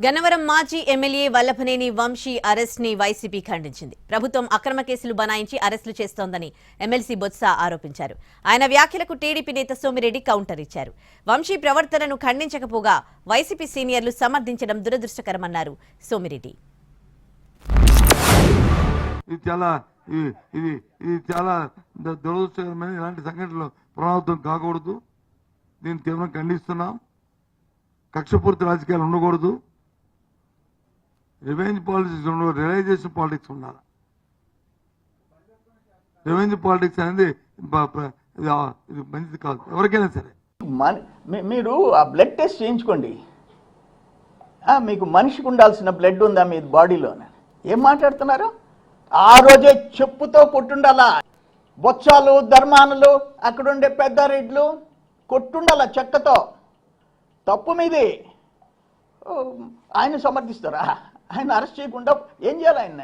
గన్నవరం మాజీ MLA Vallabhaneni Vamsi arrest ని YCP ఖండించింది. ప్రభుత్వం అక్రమ కేసులు బనాయించి అరెస్టులు చేస్తోందని ఎమ్మెల్సీ బొత్స ఆరోపించారు. ఆయన వ్యాఖ్యలకు టీడీపీ నేత సోమిరెడ్డి కౌంటర్ ఇచ్చారు. వంశీ ప్రవర్తనను ఖండించకపోగా వైసీపీ సీనియర్లు సమర్థించడం దురదృష్టకరమన్నారు సోమిరెడ్డి. ఇది చాలా దురదృష్టకరమైన ఇలాంటి సంఘటనలు పునరావృతం కాకూడదు. దీన్ని తీవ్రంగా ఖండిస్తున్నాం. కక్షపూర్తి రాజకీయాలు ఉండకూడదు. రివెంజ్ పాలిటిక్స్ ఉండదు, రియలైజేషన్ పాలిటిక్స్ ఉండాలి. రివెంజ్ పాలిటిక్స్ అనేది ఇది మంచిది కాదు ఎవరికైనా సరే. మీరు ఆ బ్లడ్ టెస్ట్ చేయించుకోండి. మీకు మనిషికి ఉండాల్సిన బ్లడ్ ఉందా మీ బాడీలో? ఏం మాట్లాడుతున్నారు? ఆ రోజే చెప్పుతో కొట్టుండాలా. బొత్సాలు, ధర్మానులు, అక్కడుండే పెద్దారెడ్లు కొట్టుండాలా చెక్కతో. తప్పు మీది. ఆయన సమర్థిస్తారా? ఆయన అరెస్ట్ చేయకుండా ఏం చేయాలి? ఆయన